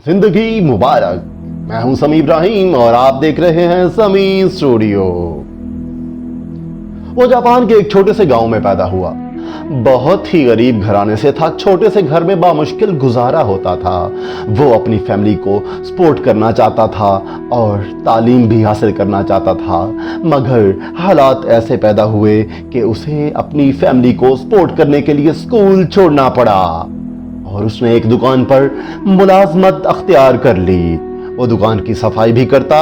जिंदगी मुबारक। मैं हूं समी इब्राहिम और आप देख रहे हैं समी स्टूडियो। वो जापान के एक छोटे से गांव में पैदा हुआ। बहुत ही गरीब घराने से था। छोटे से घर में बामुश्किल गुजारा होता था। वो अपनी फैमिली को सपोर्ट करना चाहता था और तालीम भी हासिल करना चाहता था, मगर हालात ऐसे पैदा हुए कि उसे अपनी फैमिली को सपोर्ट करने के लिए स्कूल छोड़ना पड़ा और उसने एक दुकान पर मुलाजमत अख्तियार कर ली। वो दुकान की सफाई भी करता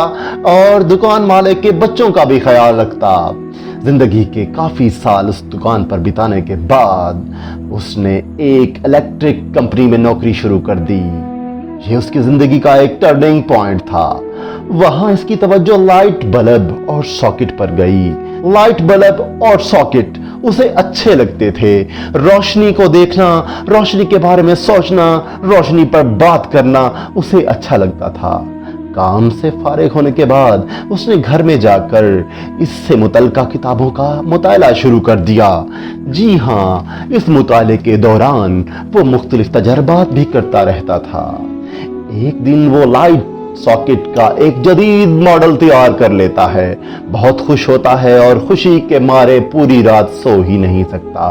और दुकान मालिक के बच्चों का भी ख्याल रखता। जिंदगी के काफी साल उस दुकान पर बिताने के बाद उसने एक इलेक्ट्रिक कंपनी में नौकरी शुरू कर दी। ये उसकी जिंदगी का एक टर्निंग पॉइंट था। वहां इसकी तवज्जो लाइट बल्ब और सॉकेट पर गई। लाइट बल्ब और सॉकेट उसे अच्छे लगते थे। रोशनी को देखना, रोशनी के बारे में सोचना, रोशनी पर बात करना उसे अच्छा लगता था। काम से फारिग होने के बाद उसने घर में जाकर इससे मुतल्लिका किताबों का मुताला शुरू कर दिया। जी हाँ, इस मुताले के दौरान वो मुख्तलिफ तजर्बात भी करता रहता था। एक दिन वो लाइट सॉकेट का एक जदीद मॉडल तैयार कर लेता है। बहुत खुश होता है और खुशी के मारे पूरी रात सो ही नहीं सकता।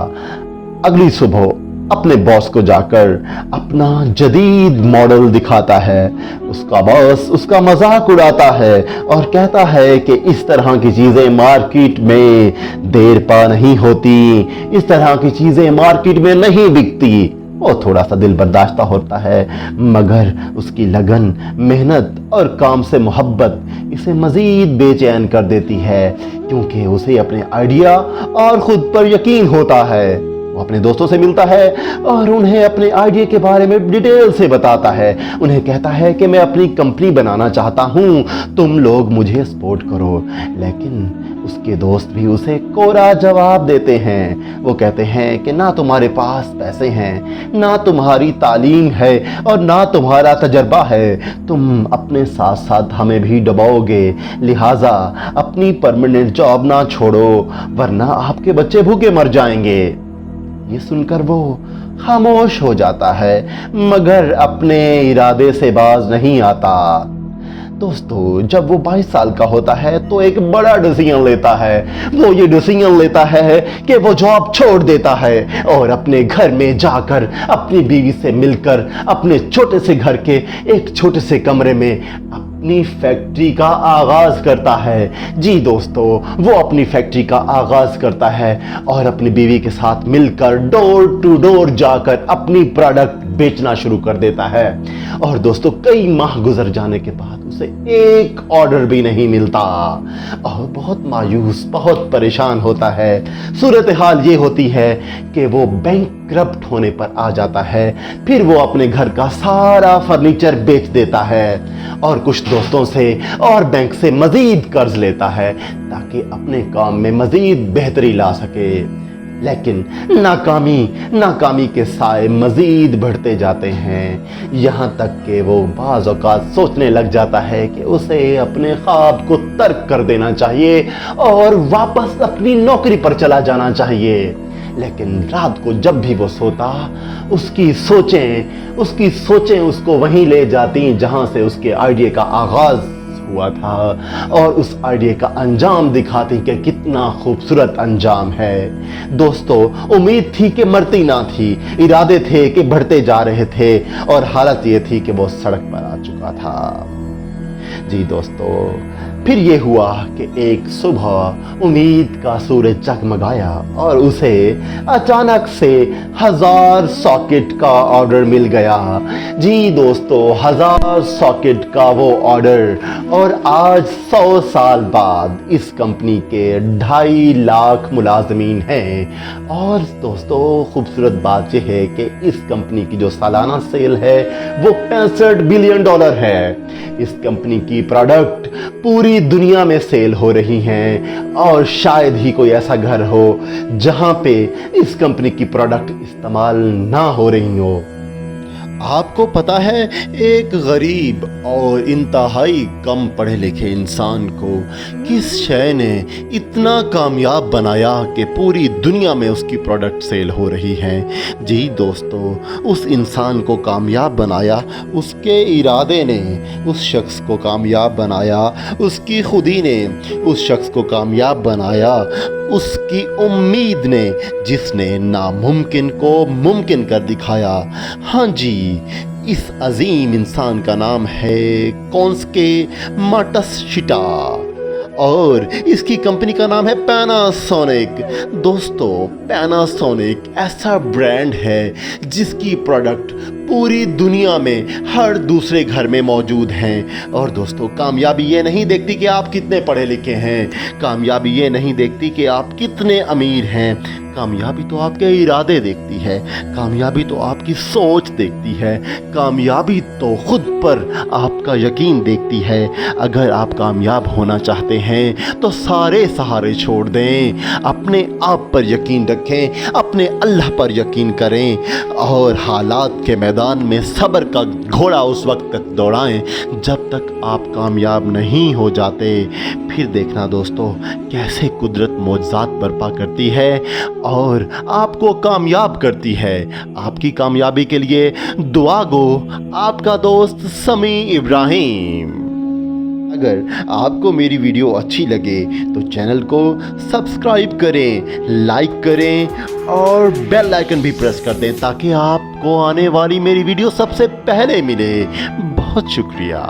अगली सुबह अपने बॉस को जाकर अपना जदीद मॉडल दिखाता है। उसका बॉस उसका मजाक उड़ाता है और कहता है कि इस तरह की चीजें मार्केट में देर पा नहीं होती, इस तरह की चीजें मार्केट में नहीं बिकती। वो थोड़ा सा दिल बर्दाश्त होता है, मगर उसकी लगन, मेहनत और काम से मोहब्बत इसे मजीद बेचैन कर देती है, क्योंकि उसे अपने आइडिया और खुद पर यकीन होता है। वो अपने दोस्तों से मिलता है और उन्हें अपने आइडिया के बारे में डिटेल से बताता है। उन्हें कहता है कि मैं अपनी कंपनी बनाना चाहता हूँ, तुम लोग मुझे सपोर्ट करो। लेकिन उसके दोस्त भी उसे कोरा जवाब देते हैं। वो कहते हैं कि ना तुम्हारे पास पैसे हैं, ना तुम्हारी तालीम है और ना तुम्हारा तजर्बा है, तुम अपने साथ साथ हमें भी डुबाओगे, लिहाजा अपनी परमानेंट जॉब ना छोड़ो वरना आपके बच्चे भूखे मर जाएंगे। ये सुनकर वो खामोश हो जाता है, मगर अपने इरादे से बाज नहीं आता। दोस्तों, जब वो 22 साल का होता है तो एक बड़ा डिसीजन लेता है। वो ये डिसीजन लेता है कि वो जॉब छोड़ देता है और अपने घर में जाकर अपनी बीवी से मिलकर अपने छोटे से घर के एक छोटे से कमरे में अपनी फैक्ट्री का आगाज करता है। जी दोस्तों, वो अपनी फैक्ट्री का आगाज करता है और अपनी बीवी के साथ मिलकर डोर टू डोर जाकर अपनी प्रोडक्ट बेचना शुरू कर देता है। और दोस्तों, कई माह गुजर जाने के बाद उसे एक ऑर्डर भी नहीं मिलता और बहुत मायूस, बहुत परेशान होता है। सूरत हाल ये होती है कि वो बैंकक्रप्ट होने पर आ जाता है। फिर वो अपने घर का सारा फर्नीचर बेच देता है और कुछ दोस्तों से और बैंक से मजीद कर्ज लेता है ताकि अपने काम में मजीद बेहतरी ला सके। लेकिन नाकामी के साए मजीद बढ़ते जाते हैं, यहाँ तक कि वो बाज़ औक़ात सोचने लग जाता है कि उसे अपने ख्वाब को तर्क कर देना चाहिए और वापस अपनी नौकरी पर चला जाना चाहिए। लेकिन रात को जब भी वो सोता, उसकी सोचें उसको वहीं ले जाती जहां से उसके आइडिया का आगाज हुआ था और उस आइडिया का अंजाम दिखाती कि कितना खूबसूरत अंजाम है। दोस्तों, उम्मीद थी कि मरती ना थी, इरादे थे कि बढ़ते जा रहे थे और हालत ये थी कि वो सड़क पर आ चुका था। जी दोस्तों, फिर ये हुआ कि एक सुबह उम्मीद का सूरज जगमगाया और उसे अचानक से 1000 सॉकेट का ऑर्डर मिल गया। जी दोस्तों, 1000 सॉकेट का वो ऑर्डर, और आज 100 साल बाद इस कंपनी के 2.5 लाख मुलाजमीन हैं। और दोस्तों, खूबसूरत बात यह है कि इस कंपनी की जो सालाना सेल है वो $65 बिलियन है। इस कंपनी की प्रोडक्ट पूरी दुनिया में सेल हो रही हैं और शायद ही कोई ऐसा घर हो जहां पे इस कंपनी की प्रोडक्ट इस्तेमाल ना हो रही हो। आपको पता है, एक गरीब और इंतहाई कम पढ़े लिखे इंसान को किस शय ने इतना कामयाब बनाया कि पूरी दुनिया में उसकी प्रोडक्ट सेल हो रही है। जी दोस्तों, उस इंसान को कामयाब बनाया उसके इरादे ने, उस शख्स को कामयाब बनाया उसकी खुदी ने, उस शख्स को कामयाब बनाया उसकी उम्मीद ने, जिसने नामुमकिन को मुमकिन कर दिखाया। हाँ जी, इस अजीम इंसान का नाम है कोन्सके मात्सुशिता और इसकी कंपनी का नाम है पैनासोनिक। दोस्तों, पैनासोनिक ऐसा ब्रांड है जिसकी प्रोडक्ट पूरी दुनिया में हर दूसरे घर में मौजूद हैं। और दोस्तों, कामयाबी ये नहीं देखती कि आप कितने पढ़े लिखे हैं, कामयाबी ये नहीं देखती कि आप कितने अमीर हैं, कामयाबी तो आपके इरादे देखती है, कामयाबी तो आपकी सोच देखती है, कामयाबी तो खुद पर आपका यकीन देखती है। अगर आप कामयाब होना चाहते हैं तो सारे सहारे छोड़ दें, अपने आप पर यकीन रखें, अपने अल्लाह पर यकीन करें और हालात के मैदान में सब्र का घोड़ा उस वक्त तक दौड़ाएं जब तक आप कामयाब नहीं हो जाते। फिर देखना दोस्तों, कैसे कुदरत मौजज़ात बर्पा करती है और आपको कामयाब करती है। आपकी कामयाबी के लिए दुआ गो, आपका दोस्त समी इब्राहिम। अगर आपको मेरी वीडियो अच्छी लगे तो चैनल को सब्सक्राइब करें, लाइक करें और बेल आइकन भी प्रेस कर दें ताकि आपको आने वाली मेरी वीडियो सबसे पहले मिले। बहुत शुक्रिया।